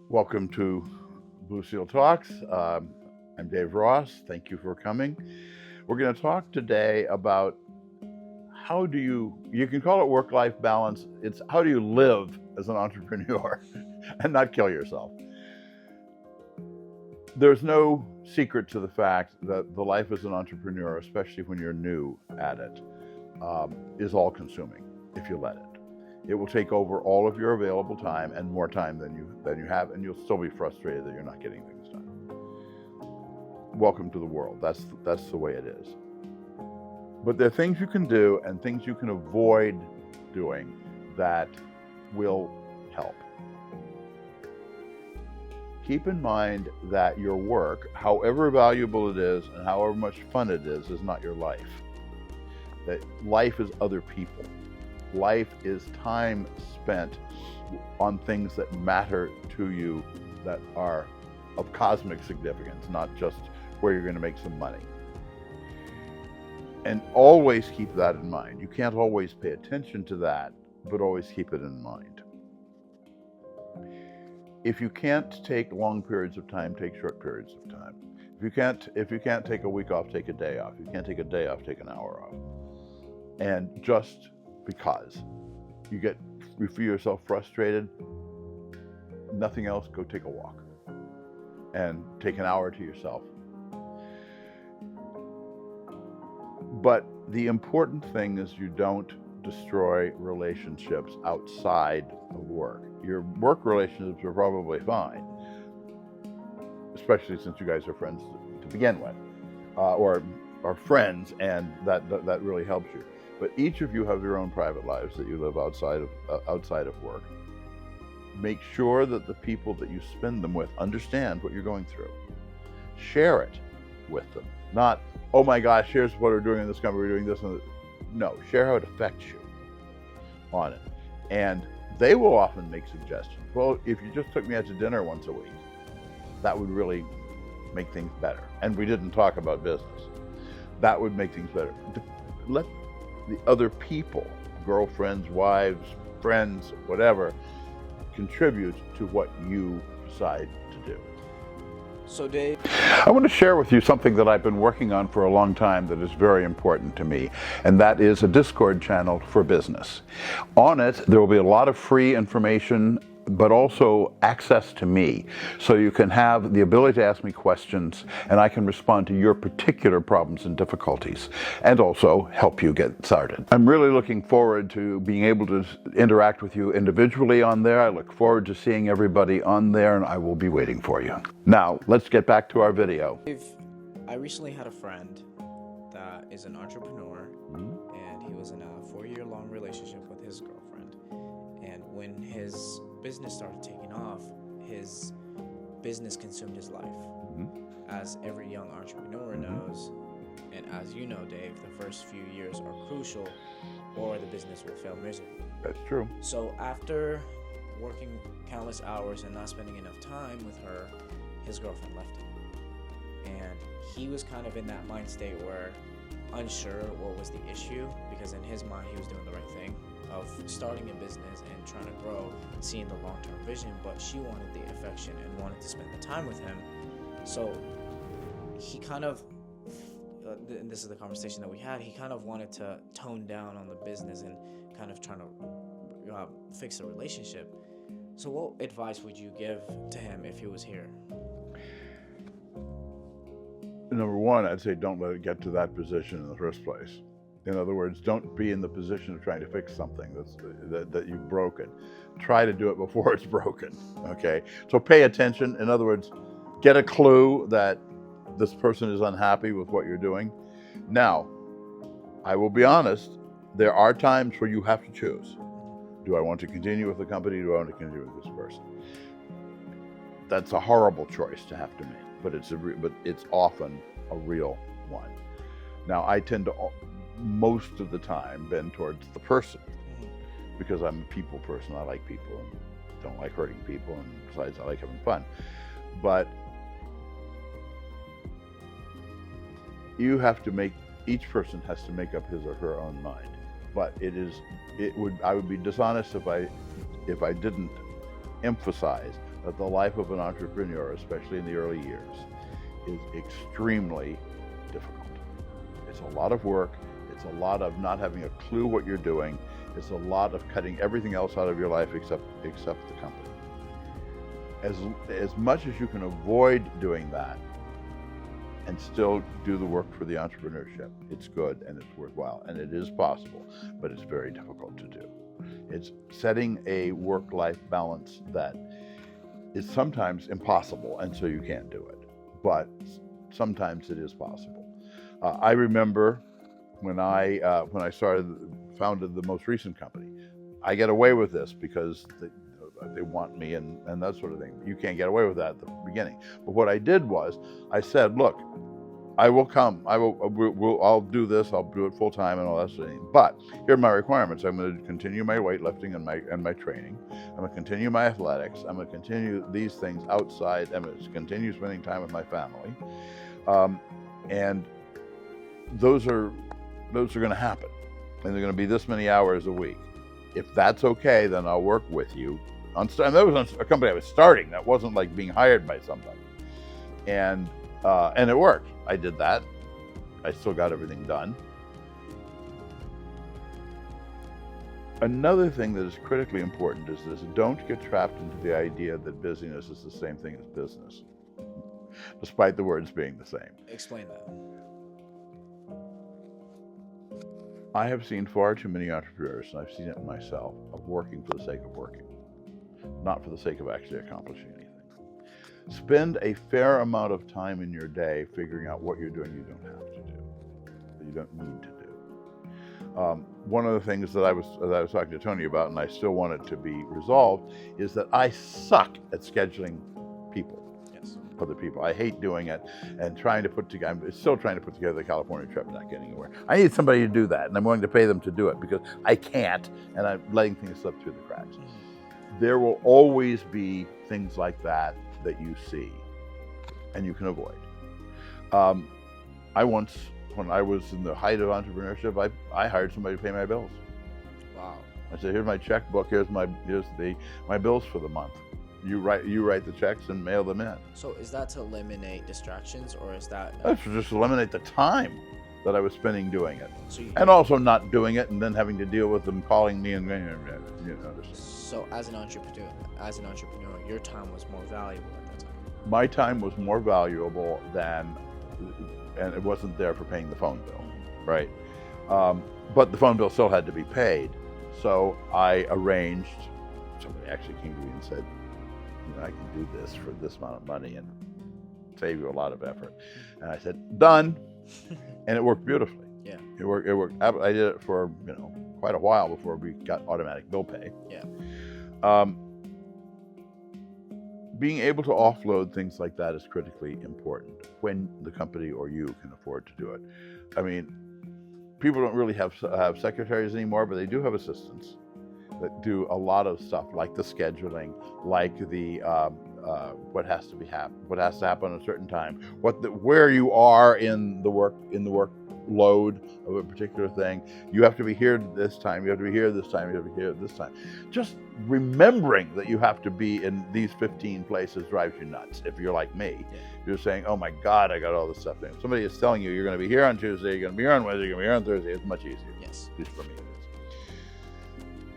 Welcome to BSA Talks. I'm Dave Ross. Thank you for coming. We're going to talk today about how do you can call it work-life balance. It's how do you live as an entrepreneur and not kill yourself. There's no secret to the fact that the life as an entrepreneur, especially when you're new at it, is all-consuming if you let it. It will take over all of your available time and more time than you have, and you'll still be frustrated that you're not getting things done. Welcome to the world. That's the way it is. But there are things you can do and things you can avoid doing that will help. Keep in mind that your work, however valuable it is and however much fun it is not your life. That life is other people. Life is time spent on things that matter to you, that are of cosmic significance, not just where you're going to make some money. And always keep that in mind. You can't always pay attention to that, but always keep it in mind. If you can't take long periods of time, take short periods of time. If you can't take a week off, take a day off. If you can't take a day off, take an hour off. And just because you feel yourself frustrated, nothing else, go take a walk and take an hour to yourself. But the important thing is you don't destroy relationships outside of work. Your work relationships are probably fine, especially since you guys are friends to begin with, or are friends, and that really helps you. But each of you have your own private lives that you live outside of work. Make sure that the people that you spend them with understand what you're going through. Share it with them. Not, oh my gosh, here's what we're doing in this company, we're doing this. No, share how it affects you on it. And they will often make suggestions. Well, if you just took me out to dinner once a week, that would really make things better. And we didn't talk about business. That would make things better. Let the other people, girlfriends, wives, friends, whatever, contribute to what you decide to do. So Dave, I want to share with you something that I've been working on for a long time that is very important to me, and that is a Discord channel for business. On it, there will be a lot of free information, but also access to me. So you can have the ability to ask me questions, and I can respond to your particular problems and difficulties, and also help you get started. I'm really looking forward to being able to interact with you individually on there. I look forward to seeing everybody on there, and I will be waiting for you. Now, let's get back to our video. I recently had a friend that is an entrepreneur, and he was in a 4-year-long relationship with his girlfriend. And when his business started taking off, his business consumed his life. As every young entrepreneur knows, and as you know, Dave, the first few years are crucial, or the business will fail miserably. That's true. So after working countless hours and not spending enough time with her, his girlfriend left him. And he was kind of in that mind state where unsure what was the issue, because in his mind he was doing the right thing of starting a business and trying to grow, seeing the long-term vision, but she wanted the affection and wanted to spend the time with him. So he kind of, and this is the conversation that we had, he kind of wanted to tone down on the business and kind of trying to fix the relationship. So what advice would you give to him if he was here? Number one, I'd say don't let it get to that position in the first place. In other words, don't be in the position of trying to fix something that you've broken. Try to do it before it's broken, okay? So pay attention. In other words, get a clue that this person is unhappy with what you're doing. Now, I will be honest, there are times where you have to choose. Do I want to continue with the company? Do I want to continue with this person? That's a horrible choice to have to make, but it's often a real one. Now, I tend to most of the time bend towards the person because I'm a people person. I like people and don't like hurting people, and besides, I like having fun. But you have to each person has to make up his or her own mind. But I would be dishonest if I didn't emphasize that the life of an entrepreneur, especially in the early years, is extremely difficult. It's a lot of work. It's a lot of not having a clue what you're doing. It's a lot of cutting everything else out of your life except the company. As much as you can avoid doing that and still do the work for the entrepreneurship, it's good and it's worthwhile and it is possible, but it's very difficult to do. It's setting a work-life balance that is sometimes impossible, and so you can't do it, but sometimes it is possible. I remember when I founded the most recent company, I get away with this because they want me and that sort of thing. You can't get away with that at the beginning. But what I did was I said, look, I will come. I'll do this. I'll do it full time and all that sort of thing. But here are my requirements. I'm going to continue my weightlifting and my training. I'm going to continue my athletics. I'm going to continue these things outside. I'm going to continue spending time with my family, and those are going to happen, and they're going to be this many hours a week. If that's okay, then I'll work with you. And that was a company I was starting. That wasn't like being hired by somebody, and it worked. I did that. I still got everything done. Another thing that is critically important is this: don't get trapped into the idea that busyness is the same thing as business, despite the words being the same. Explain that. I have seen far too many entrepreneurs, and I've seen it myself, of working for the sake of working, not for the sake of actually accomplishing anything. Spend a fair amount of time in your day figuring out what you're doing you don't have to do, that you don't need to do. One of the things that I was talking to Tony about, and I still want it to be resolved, is that I suck at scheduling people. Yes. Other people. I hate doing it and I'm still trying to put together the California trip, not getting anywhere. I need somebody to do that, and I'm willing to pay them to do it because I can't, and I'm letting things slip through the cracks. There will always be things like that you see and you can avoid. I once, when I was in the height of entrepreneurship, I hired somebody to pay my bills. Wow. I said, here's my checkbook, here's my bills for the month. You write the checks and mail them in. So is that to eliminate distractions, or is that... That's to just eliminate the time that I was spending doing it. So and also not doing it and then having to deal with them calling me and So as an entrepreneur, your time was more valuable at that time. My time was more valuable and it wasn't there for paying the phone bill, right? But the phone bill still had to be paid. So I arranged, somebody actually came to me and said, I can do this for this amount of money and save you a lot of effort. And I said, done. And it worked beautifully. Yeah. It worked. I did it for, quite a while before we got automatic bill pay. Yeah. Being able to offload things like that is critically important when the company or you can afford to do it. I mean, people don't really have secretaries anymore, but they do have assistants that do a lot of stuff, like the scheduling, like the what has to happen at a certain time, where you are in the workload of a particular thing. You have to be here this time. You have to be here this time. You have to be here this time. Just remembering that you have to be in these 15 places drives you nuts. If you're like me, you're saying, "Oh my God, I got all this stuff." If somebody is telling you you're going to be here on Tuesday, you're going to be here on Wednesday, you're going to be here on Thursday, it's much easier. Yes. At least for me it is.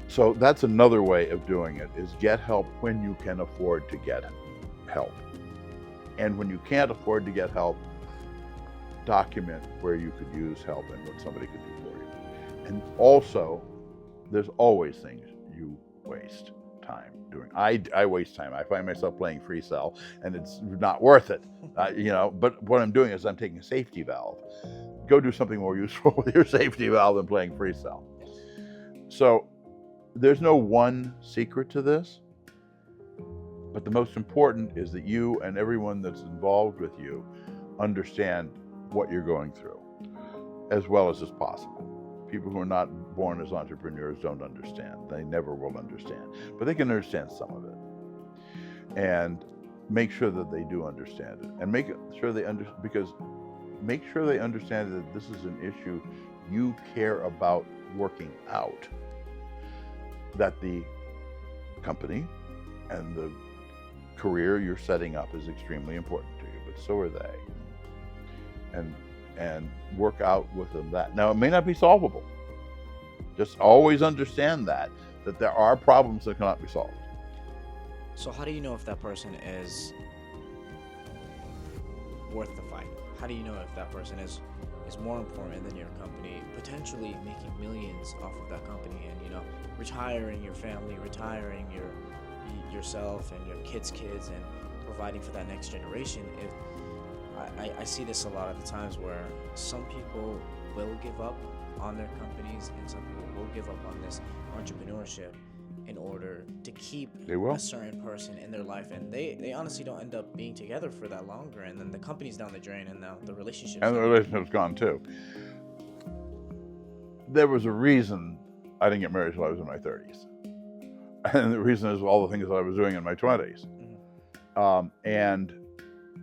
So that's another way of doing it, is get help when you can afford to get help. And when you can't afford to get help, document where you could use help and what somebody could do for you. And also, there's always things you waste time doing. I waste time. I find myself playing free cell, and it's not worth it. But what I'm doing is I'm taking a safety valve. Go do something more useful with your safety valve than playing free cell. So there's no one secret to this, but the most important is that you and everyone that's involved with you understand what you're going through as well as is possible. People who are not born as entrepreneurs don't understand. They never will understand, but they can understand some of it. And make sure that they do understand it, and make sure they understand that this is an issue you care about working out, that the company and the career you're setting up is extremely important to you, but so are they. And work out with them that. Now, it may not be solvable. Just always understand that there are problems that cannot be solved. So how do you know if that person is worth the fight? How do you know if that person is more important than your company, potentially making millions off of that company, and retiring your family, retiring yourself and your kids' and providing for that next generation? I see this a lot of the times where some people will give up on their companies and some people will give up on this entrepreneurship in order to keep a certain person in their life, and they honestly don't end up being together for that longer, and then the company's down the drain, and now the relationship's gone too. There was a reason I didn't get married until I was in my 30s, and the reason is all the things that I was doing in my 20s. And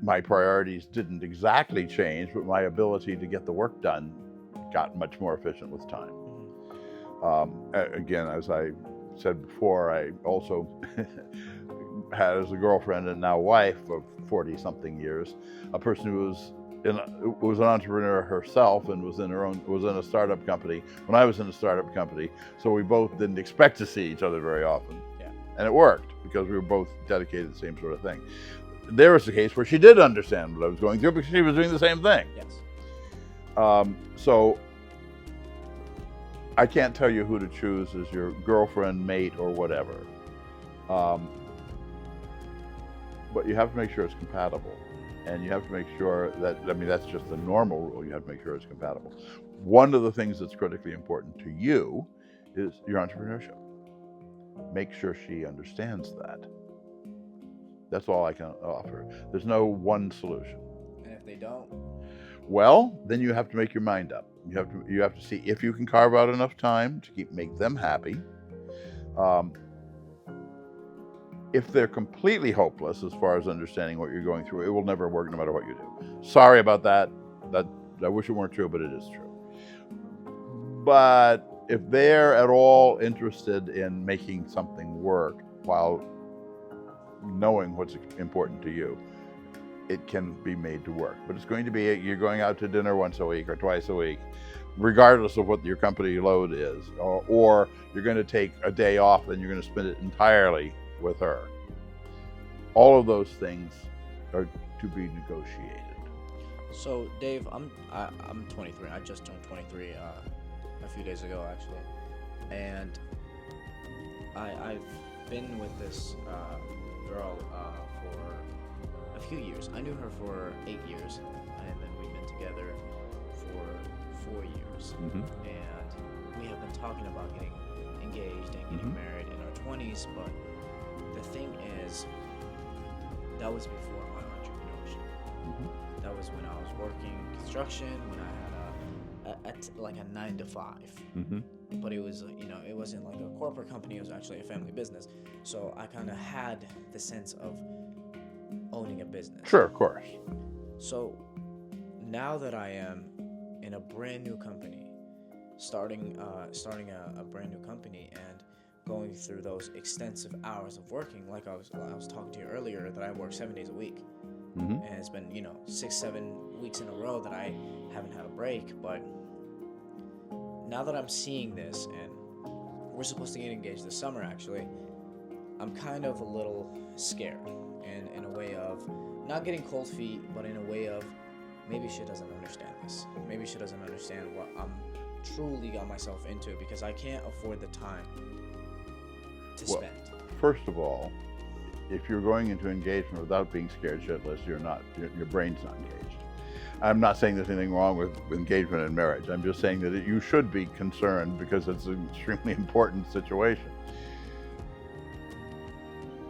my priorities didn't exactly change, but my ability to get the work done got much more efficient with time. Again, as I said before, I also had as a girlfriend and now wife of 40-something years, a person who was an entrepreneur herself and was in a startup company when I was in a startup company. So we both didn't expect to see each other very often. Yeah. And it worked because we were both dedicated to the same sort of thing. There was a case where she did understand what I was going through because she was doing the same thing. Yes. So I can't tell you who to choose as your girlfriend, mate, or whatever. But you have to make sure it's compatible. And you have to make sure that, that's just the normal rule. You have to make sure it's compatible. One of the things that's critically important to you is your entrepreneurship. Make sure she understands that. That's all I can offer. There's no one solution. And if they don't? Well, then you have to make your mind up. You have to see if you can carve out enough time to make them happy. If they're completely hopeless as far as understanding what you're going through, it will never work no matter what you do. Sorry about that. I wish it weren't true, but it is true. But if they're at all interested in making something work while knowing what's important to you, it can be made to work. But it's going to be, you're going out to dinner once a week or twice a week, regardless of what your company load is, or you're going to take a day off and you're going to spend it entirely with her. All of those things are to be negotiated. So Dave, I'm 23. I just turned 23 a few days ago, actually, and I've been with this girl for a few years. I knew her for 8 years, and then we've been together for 4 years. Mm-hmm. And we have been talking about getting engaged and getting married in our 20s, but the thing is, that was before my entrepreneurship. Mm-hmm. That was when I was working construction, when I had a 9 to 5. Mm-hmm. But it was, it wasn't like a corporate company. It was actually a family business. So I kind of had the sense of owning a business. Sure, of course. So now that I am in a brand new company, starting a brand new company and going through those extensive hours of working, like I was talking to you earlier, that I work 7 days a week. Mm-hmm. And it's been 6-7 weeks in a row that I haven't had a break. But now that I'm seeing this, and we're supposed to get engaged this summer, actually, I'm kind of a little scared, and in a way of not getting cold feet, but in a way of maybe she doesn't understand this. Maybe she doesn't understand what I'm truly got myself into, because I can't afford the time to spend. First of all, if you're going into engagement without being scared shitless, your brain's not engaged. I'm not saying there's anything wrong with engagement in marriage. I'm just saying that you should be concerned because it's an extremely important situation.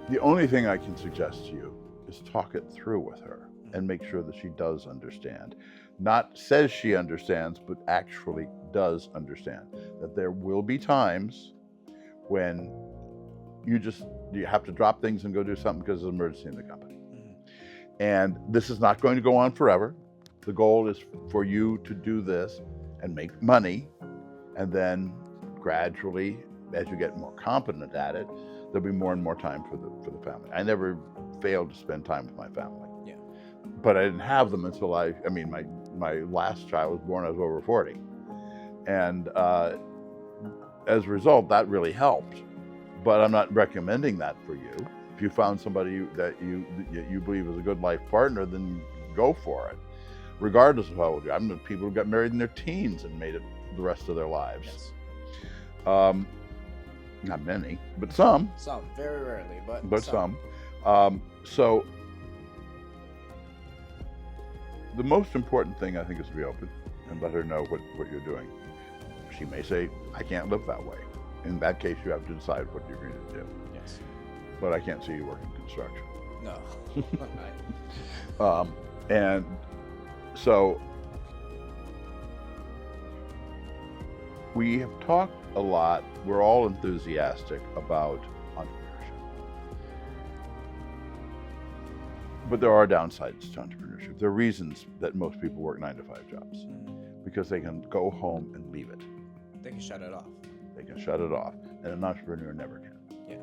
The only thing I can suggest to you is talk it through with her and make sure that she does understand. Not says she understands, but actually does understand that there will be times when you have to drop things and go do something because there's an emergency in the company. Mm-hmm. And this is not going to go on forever. The goal is for you to do this and make money, and then gradually, as you get more competent at it, there'll be more and more time for the family. I never failed to spend time with my family. Yeah. But I didn't have them until my last child was born. I was over 40, and as a result, that really helped. But I'm not recommending that for you. If you found somebody that you believe is a good life partner, then go for it, regardless of how old you are. I know people who got married in their teens and made it the rest of their lives. Yes. Not many, but some. Some, very rarely, but some. So the most important thing, I think, is to be open and let her know what you're doing. She may say, I can't live that way. In that case, you have to decide what you're going to do. Yes. But I can't see you working construction. No. And so we have talked a lot. We're all enthusiastic about entrepreneurship. But there are downsides to entrepreneurship. There are reasons that most people work 9-to-5 jobs, because they can go home and leave it. They can shut it off. They can shut it off, and an entrepreneur never can. Yeah.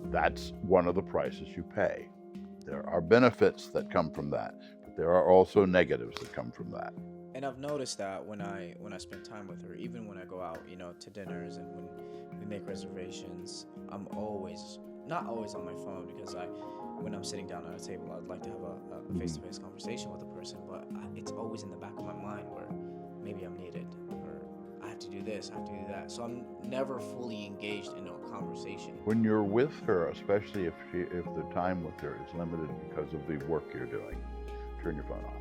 That's one of the prices you pay. There are benefits that come from that, but there are also negatives that come from that. And I've noticed that when I spend time with her, even when I go out, to dinners and when we make reservations, I'm not always on my phone, because when I'm sitting down at a table, I'd like to have a face-to-face conversation with a person, but it's always in the back of my mind where maybe I'm needed, or I have to do this, I have to do that. So I'm never fully engaged in a conversation. When you're with her, especially if the time with her is limited because of the work you're doing, turn your phone off.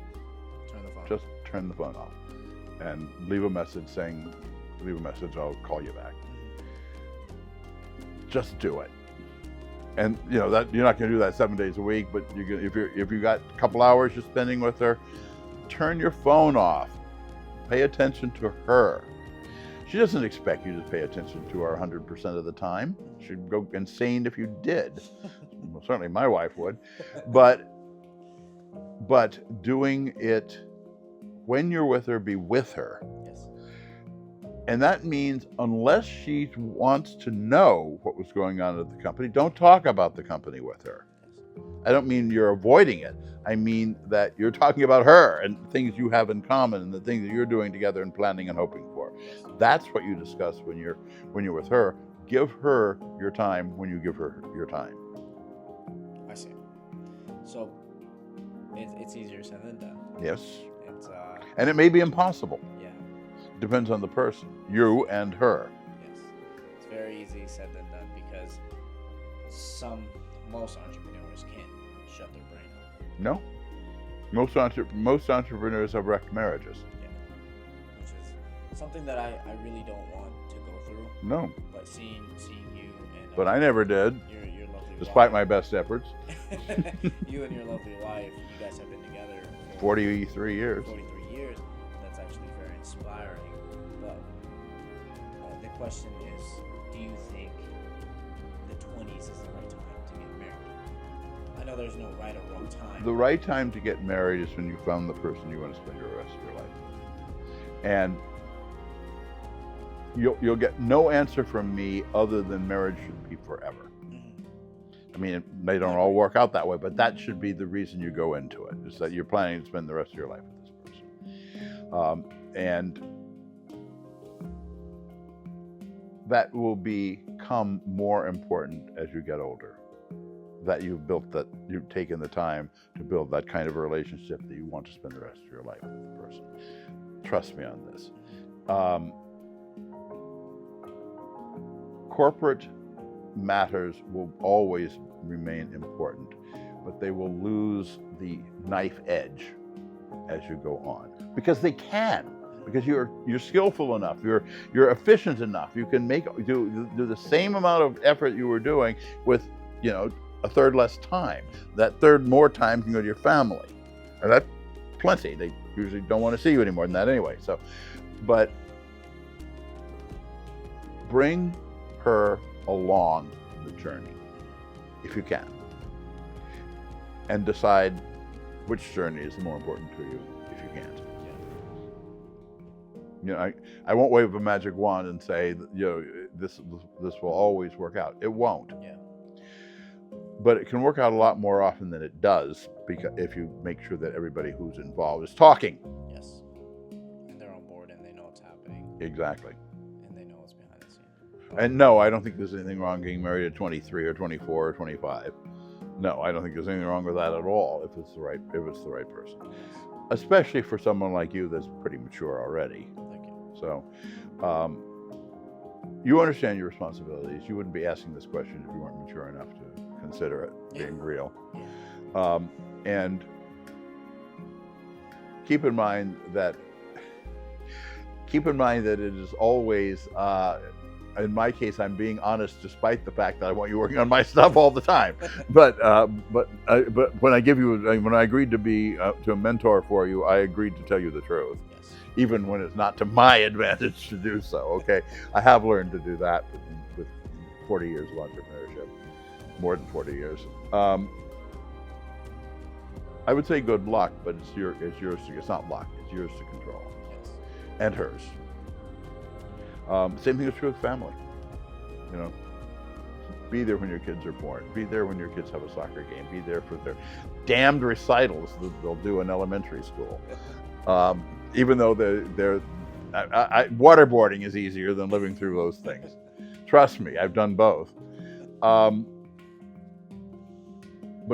Turn the phone. Just turn the phone off and leave a message saying, I'll call you back. Just do it. And that you're not going to do that 7 days a week, but if you got a couple hours you're spending with her, turn your phone off. Pay attention to her. She doesn't expect you to pay attention to her 100% of the time. She'd go insane if you did. Well, certainly my wife would. But doing it when you're with her, be with her. Yes. And that means unless she wants to know what was going on at the company, don't talk about the company with her. I don't mean you're avoiding it. I mean that you're talking about her and things you have in common and the things that you're doing together and planning and hoping for. That's what you discuss when you're with her. Give her your time when you give her your time. I see. So it's easier said than done. Yes. And it may be impossible. Yeah. Depends on the person, you and her. Yes. It's very easy said than done, because most entrepreneurs can't shut their brain off. No. Most entrepreneurs have wrecked marriages. Yeah. Which is something that I really don't want to go through. No. But seeing you and but I never did. Your lovely despite wife. my best efforts. You and your lovely wife, you guys have been together for 43 years. 43 years. That's actually very inspiring. But the question is, do you think the 20s is the right time to get married? I know there's no right or wrong time. The right time to get married is when you found the person you want to spend the rest of your life. And you'll get no answer from me other than marriage should be forever. I mean, they don't all work out that way, but that should be the reason you go into it, is that you're planning to spend the rest of your life with this person. And that will become more important as you get older, that you've taken the time to build that kind of a relationship that you want to spend the rest of your life with the person. Trust me on this. Corporate matters will always remain important, but they will lose the knife edge as you go on, because they can, because you're skillful enough, you're efficient enough, you can do the same amount of effort you were doing with a third less time. That third more time can go to your family, and that's plenty. They usually don't want to see you any more than that anyway. So, but bring her along the journey if you can, and decide which journey is more important to you if you can't. I won't wave a magic wand and say this will always work out. It won't. Yeah. but it can work out a lot more often than it does, because if you make sure that everybody who's involved is talking. Yes. And they're on board and they know what's happening. Exactly. And they know what's behind the scenes. And no, I don't think there's anything wrong getting married at 23 or 24 or 25. No, I don't think there's anything wrong with that at all if it's the right person. Yes. Especially for someone like you that's pretty mature already. Thank you. So, you understand your responsibilities. You wouldn't be asking this question if you weren't mature enough to consider it being real. Yeah. And keep in mind that it is always, in my case, I'm being honest despite the fact that I want you working on my stuff all the time. But when I agreed to be to a mentor for you, I agreed to tell you the truth. Yes. Even when it's not to my advantage to do so, okay? I have learned to do that with 40 years of entrepreneurship, more than 40 years. I would say good luck, but it's yours. It's not luck. It's yours to control, Yes. and hers. Same thing is true with family. You know, be there when your kids are born. Be there when your kids have a soccer game. Be there for their damned recitals that they'll do in elementary school. Even though waterboarding is easier than living through those things. Trust me, I've done both. But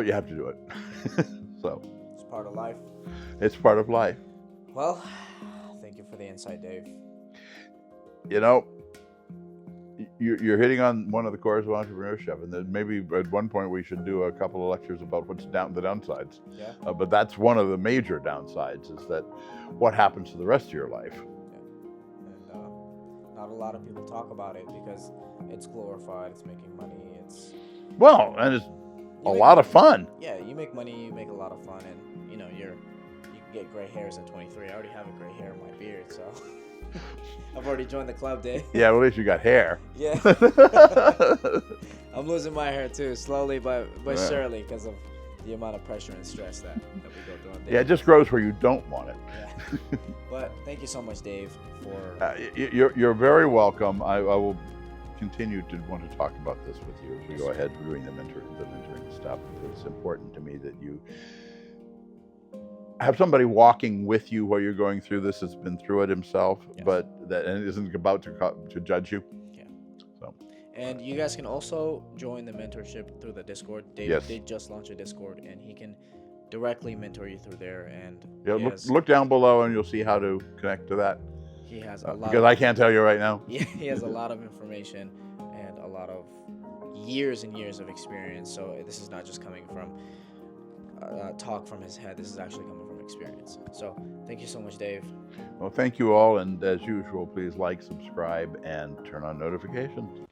you have to do it. So It's part of life. it's part of life. Well, thank you for the insight, Dave. You know, you're hitting on one of the cores of entrepreneurship, and then maybe at one point we should do a couple of lectures about the downsides. Yeah. But that's one of the major downsides, is that what happens to the rest of your life. Yeah. And not a lot of people talk about it because it's glorified, it's making money, it's... Well, and it's a lot of fun. Yeah, you make money, you make a lot of fun, and you know, you can get gray hairs at 23. I already have a gray hair in my beard, so... I've already joined the club, Dave. Yeah, well, at least you got hair. Yeah. I'm losing my hair too, slowly but surely, because of the amount of pressure and stress that we go through on daily. Yeah, it just grows where you don't want it. Yeah. But thank you so much, Dave, for... You're very welcome. I will continue to want to talk about this with you as we go ahead doing the mentoring stuff. It's important to me that you have somebody walking with you while you're going through this that's been through it himself, Yes. but that isn't about to judge you. Yeah. So. And you guys can also join the mentorship through the Discord. Dave Yes. did just launch a Discord, and he can directly mentor you through there. And Yeah, look down below and you'll see how to connect to that. he has a lot. Because I can't tell you right now. Yeah, he has a lot of information and a lot of years and years of experience. So this is not just coming from talk from his head. This is actually coming from experience. So thank you so much, Dave. Well, thank you all, and as usual, please like, subscribe, and turn on notifications.